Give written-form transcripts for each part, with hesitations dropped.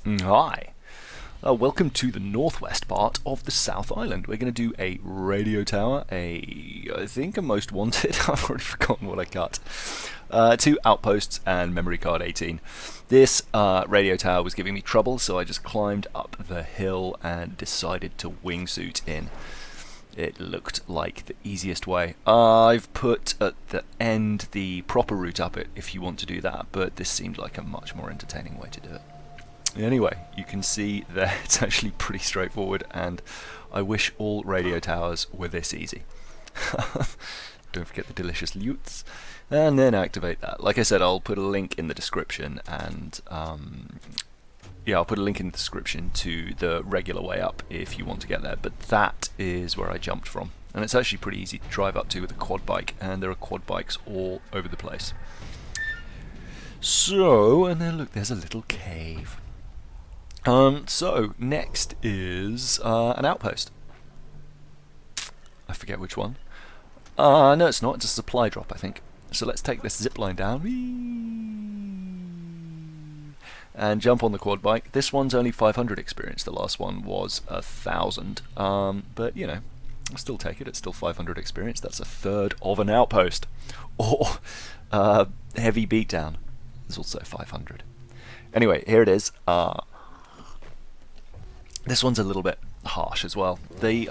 Hi. Welcome to the northwest part of the South Island. We're going to do a radio tower, I think a most wanted, I've already forgotten what I cut, 2 outposts and memory card 18. This radio tower was giving me trouble, so I just climbed up the hill and decided to wingsuit in. It looked like the easiest way. I've put at the end the proper route up it if you want to do that, but this seemed like a much more entertaining way to do it. Anyway, you can see that it's actually pretty straightforward, and I wish all radio towers were this easy. Don't forget the delicious lutes, and then activate that. Like I said, I'll put a link in the description, and I'll put a link in the description to the regular way up if you want to get there, but that is where I jumped from. And it's actually pretty easy to drive up to with a quad bike, and there are quad bikes all over the place. So, and then look, there's a little cave. So next is an outpost. I forget which one. No, it's not. It's a supply drop, I think. So let's take this zip line down and jump on the quad bike. This one's only 500 experience. The last one was 1,000. But you know, I'll still take it. It's still 500 experience. That's a third of an outpost. Or heavy beatdown is also 500. Anyway, here it is. This one's a little bit harsh as well. The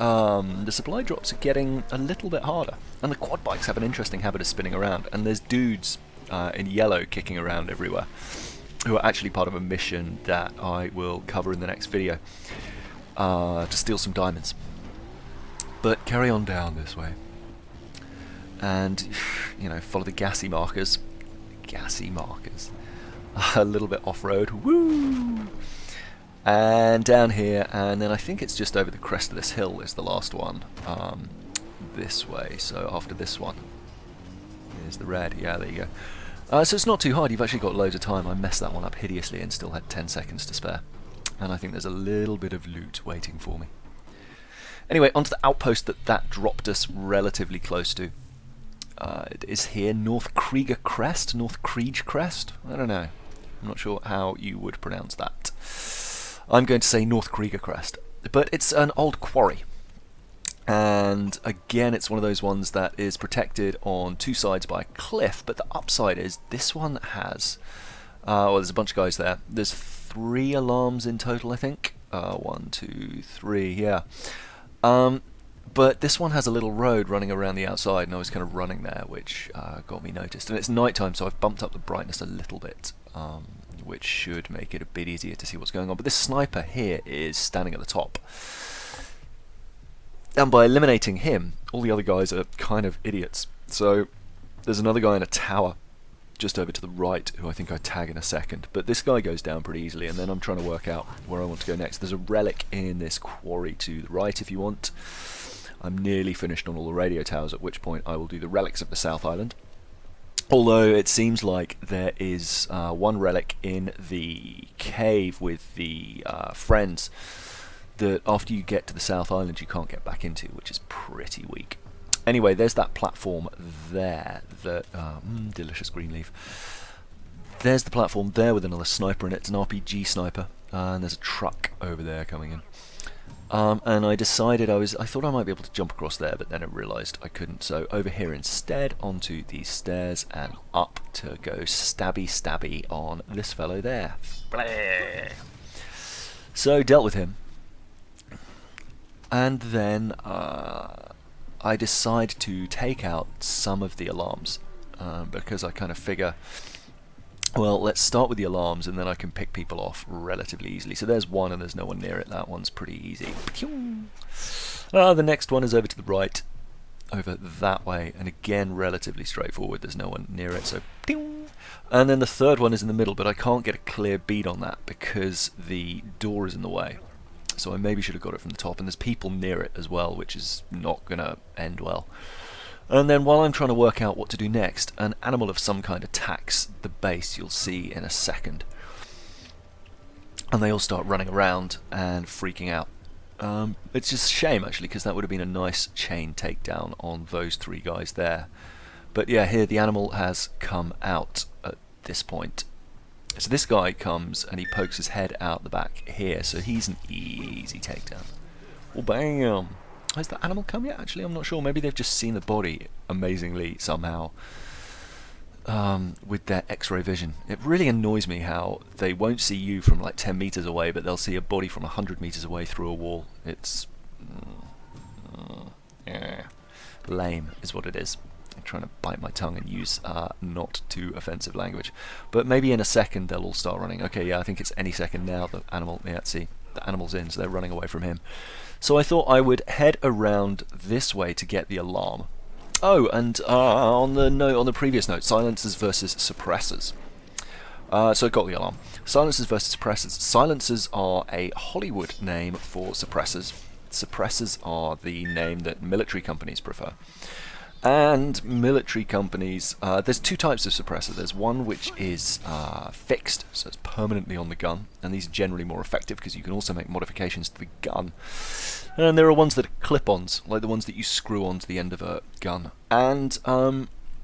supply drops are getting a little bit harder, and the quad bikes have an interesting habit of spinning around, and there's dudes in yellow kicking around everywhere who are actually part of a mission that I will cover in the next video to steal some diamonds. But carry on down this way and, you know, follow the gassy markers. A little bit off-road. Woo! And down here, and then I think it's just over the crest of this hill is the last one, this way. So after this one is the red. Yeah, there you go. So it's not too hard. You've actually got loads of time. I messed that one up hideously and still had 10 seconds to spare, and I think there's a little bit of loot waiting for me. Anyway, onto the outpost that dropped us relatively close to. It is here, North Krige Crest. North Krige Crest? I don't know. I'm not sure how you would pronounce that. I'm going to say North Krige Crest, but it's an old quarry, and again it's one of those ones that is protected on 2 sides by a cliff, but the upside is this one has, well, there's a bunch of guys there. There's 3 alarms in total, I think. 1, 2, 3, yeah. But this one has a little road running around the outside, and I was kind of running there, which got me noticed. And it's nighttime, so I've bumped up the brightness a little bit, which should make it a bit easier to see what's going on. But this sniper here is standing at the top, and by eliminating him, all the other guys are kind of idiots. So there's another guy in a tower just over to the right who I think I tag in a second, but this guy goes down pretty easily, and then I'm trying to work out where I want to go next. There's a relic in this quarry to the right if you want. I'm nearly finished on all the radio towers, at which point I will do the relics of the South Island. Although it seems like there is one relic in the cave with the friends that after you get to the South Island you can't get back into, which is pretty weak. Anyway, there's that platform there, that delicious green leaf. There's the platform there with another sniper in it. It's an RPG sniper, and there's a truck over there coming in. And I decided I thought I might be able to jump across there, but then I realised I couldn't. So over here instead, onto these stairs and up to go stabby on this fellow there. Blah. So dealt with him, and then I decide to take out some of the alarms because I kind of figure, well, let's start with the alarms and then I can pick people off relatively easily. So there's one and there's no one near it. That one's pretty easy. The next one is over to the right, over that way, and again relatively straightforward. There's no one near it, so and then the third one is in the middle, but I can't get a clear bead on that because the door is in the way. So I maybe should have got it from the top, and there's people near it as well, which is not going to end well. And then while I'm trying to work out what to do next, an animal of some kind attacks the base, you'll see in a second. And they all start running around and freaking out. It's just a shame actually, because that would have been a nice chain takedown on those 3 guys there. But yeah, here the animal has come out at this point. So this guy comes and he pokes his head out the back here, so he's an easy takedown. Oh, bam! Has the animal come yet? Actually, I'm not sure. Maybe they've just seen the body amazingly somehow with their X-ray vision. It really annoys me how they won't see you from like 10 meters away, but they'll see a body from 100 meters away through a wall. It's yeah, lame is what it is. I'm trying to bite my tongue and use not too offensive language. But maybe in a second they'll all start running. Okay, yeah, I think it's any second now. The animal, yeah, see, the animal's in, so they're running away from him. So I thought I would head around this way to get the alarm. Oh, and on the previous note, silencers versus suppressors. So I got the alarm. Silencers versus suppressors. Silencers are a Hollywood name for suppressors. Suppressors are the name that military companies prefer. And military companies, there's two types of suppressor. There's one which is fixed, so it's permanently on the gun, and these are generally more effective because you can also make modifications to the gun. And there are ones that are clip-ons, like the ones that you screw onto the end of a gun. And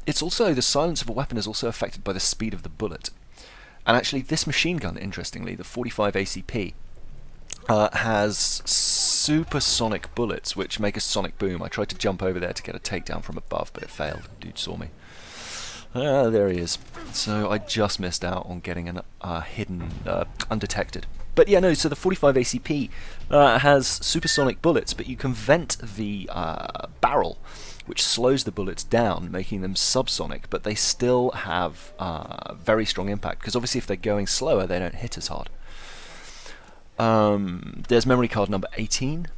it's also, the silence of a weapon is also affected by the speed of the bullet. And actually this machine gun, interestingly, the 45 ACP, has supersonic bullets which make a sonic boom. I tried to jump over there to get a takedown from above, but it failed. Dude saw me. There he is. So I just missed out on getting an hidden, undetected. But yeah, no, so the 45 ACP has supersonic bullets, but you can vent the barrel, which slows the bullets down, making them subsonic, but they still have very strong impact, because obviously if they're going slower, they don't hit as hard. There's memory card number 18,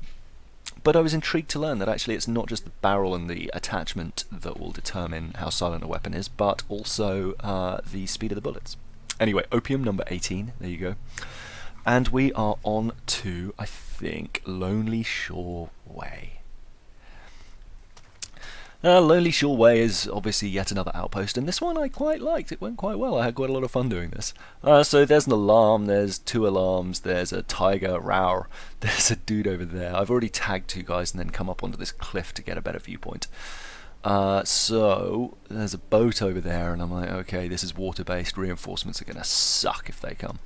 but I was intrigued to learn that actually it's not just the barrel and the attachment that will determine how silent a weapon is, but also the speed of the bullets. Anyway, opium number 18, there you go. And we are on to, I think, Lonely Shore Way. Lonely Shore Way is obviously yet another outpost, and this one I quite liked. It went quite well. I had quite a lot of fun doing this. So there's an alarm, there's two alarms, there's a tiger, row, there's a dude over there. I've already tagged two guys and then come up onto this cliff to get a better viewpoint. So there's a boat over there, and I'm like, okay, this is water-based. Reinforcements are going to suck if they come.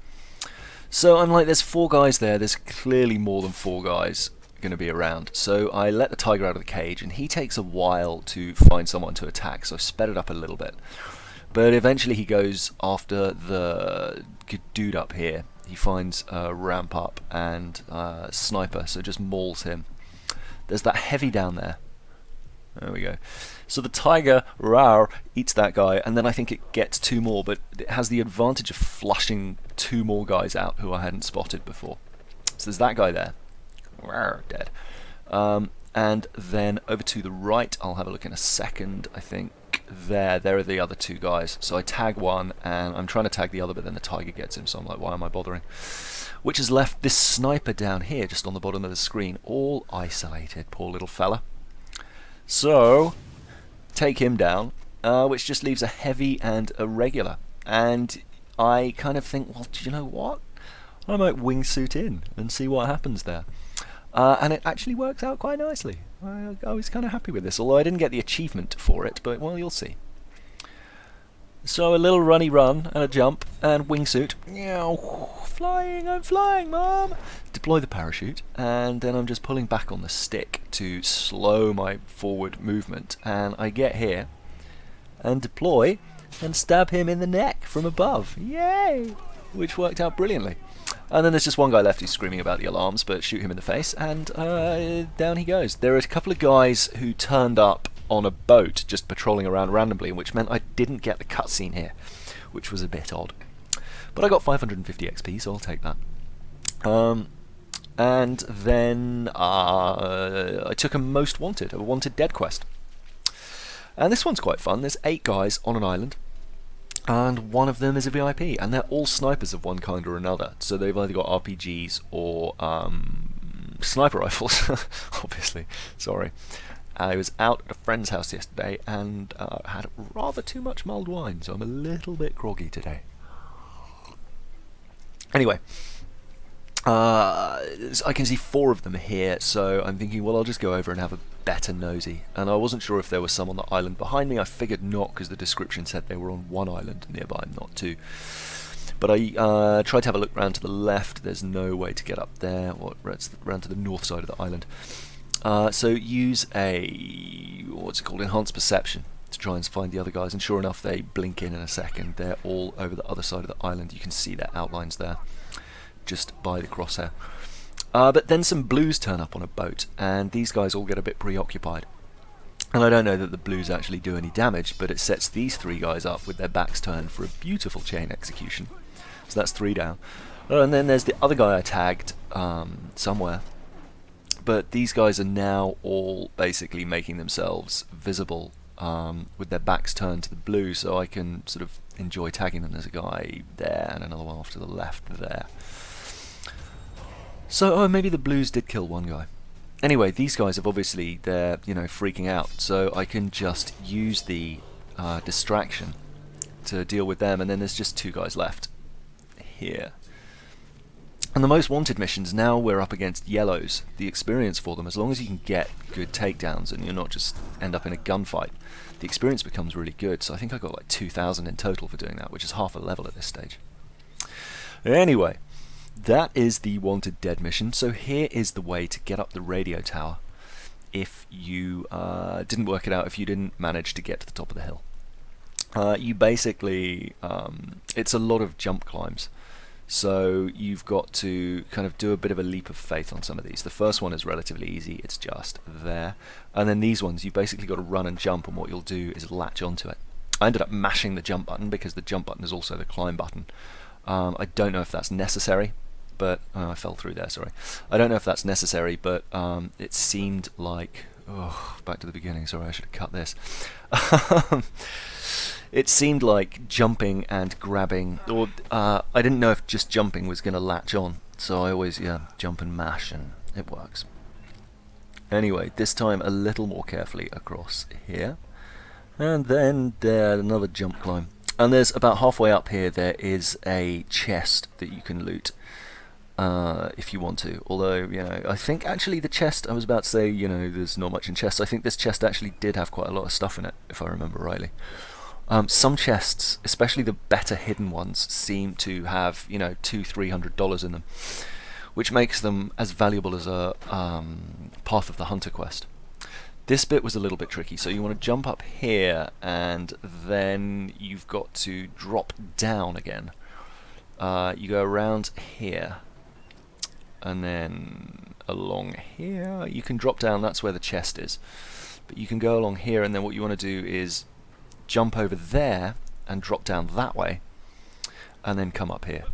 So I'm like, there's four guys there. There's clearly more than four guys going to be around. So I let the tiger out of the cage, and he takes a while to find someone to attack, so I sped it up a little bit. But eventually he goes after the dude up here. He finds a ramp up and sniper, so just mauls him. There's that heavy down there. There we go. So the tiger, rawr, eats that guy, and then I think it gets two more, but it has the advantage of flushing two more guys out who I hadn't spotted before. So there's that guy there. Rawr, dead. And then over to the right, I'll have a look in a second, I think. There are the other two guys. So I tag one, and I'm trying to tag the other, but then the tiger gets him, so I'm like, why am I bothering? Which has left this sniper down here, just on the bottom of the screen, all isolated, poor little fella. So, take him down, which just leaves a heavy and a regular. And I kind of think, well, do you know what? I might wingsuit in and see what happens there. And it actually works out quite nicely. I was kind of happy with this, although I didn't get the achievement for it, but, well, you'll see. So a little runny run and a jump and wingsuit. Flying, I'm flying, Mom! Deploy the parachute, and then I'm just pulling back on the stick to slow my forward movement, and I get here and deploy and stab him in the neck from above. Yay! Which worked out brilliantly. And then there's just one guy left who's screaming about the alarms, but shoot him in the face, and down he goes. There are a couple of guys who turned up on a boat just patrolling around randomly, which meant I didn't get the cutscene here, which was a bit odd. But I got 550 XP, so I'll take that. And then I took a most wanted, a wanted dead quest. And this one's quite fun. There's 8 guys on an island, and one of them is a VIP, and they're all snipers of one kind or another. So they've either got RPGs or sniper rifles, obviously. Sorry. I was out at a friend's house yesterday and had rather too much mulled wine, so I'm a little bit groggy today. Anyway, I can see 4 of them here, so I'm thinking, well, I'll just go over and have a better nosy. And I wasn't sure if there was some on the island behind me. I figured not, because the description said they were on one island nearby, not 2. But I tried to have a look round to the left. There's no way to get up there, or round to the north side of the island. So use a, what's it called, enhanced perception to try and find the other guys, and sure enough they blink in a second. They're all over the other side of the island. You can see their outlines there just by the crosshair. But then some blues turn up on a boat, and these guys all get a bit preoccupied. And I don't know that the blues actually do any damage, but it sets these 3 guys up with their backs turned for a beautiful chain execution. So that's 3 down. And then there's the other guy I tagged somewhere. But these guys are now all basically making themselves visible with their backs turned to the blue, so I can sort of enjoy tagging them. There's a guy there and another one off to the left there. So maybe the blues did kill one guy. Anyway, these guys have obviously, they're freaking out, so I can just use the distraction to deal with them, and then there's just 2 guys left here. And the most wanted missions, now we're up against yellows. The experience for them, as long as you can get good takedowns and you're not just end up in a gunfight, the experience becomes really good. So I think I got like 2,000 in total for doing that, which is half a level at this stage. Anyway, that is the wanted dead mission. So here is the way to get up the radio tower if you didn't work it out, if you didn't manage to get to the top of the hill. You basically, it's a lot of jump climbs. So you've got to kind of do a bit of a leap of faith on some of these. The first one is relatively easy, it's just there. And then these ones, you've basically got to run and jump, and what you'll do is latch onto it. I ended up mashing the jump button because the jump button is also the climb button. I don't know if that's necessary, but I fell through there, sorry. I don't know if that's necessary, but it seemed like... Oh, back to the beginning, sorry, I should have cut this. It seemed like jumping and grabbing, or I didn't know if just jumping was going to latch on, so I always, jump and mash, and it works. Anyway, this time a little more carefully across here, and then there, another jump climb. And there's about halfway up here, there is a chest that you can loot, if you want to. Although, I think actually the chest, I was about to say, there's not much in chests. I think this chest actually did have quite a lot of stuff in it, if I remember rightly. Some chests, especially the better hidden ones, seem to have, $200-300 in them, which makes them as valuable as a Path of the Hunter quest. This bit was a little bit tricky, so you want to jump up here, and then you've got to drop down again. You go around here, and then along here. You can drop down, that's where the chest is. But you can go along here, and then what you want to do is jump over there and drop down that way, and then come up here.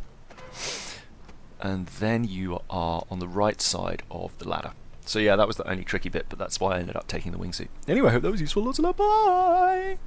And then you are on the right side of the ladder. So yeah, that was the only tricky bit, but that's why I ended up taking the wingsuit. Anyway, I hope that was useful. Lots of love, bye!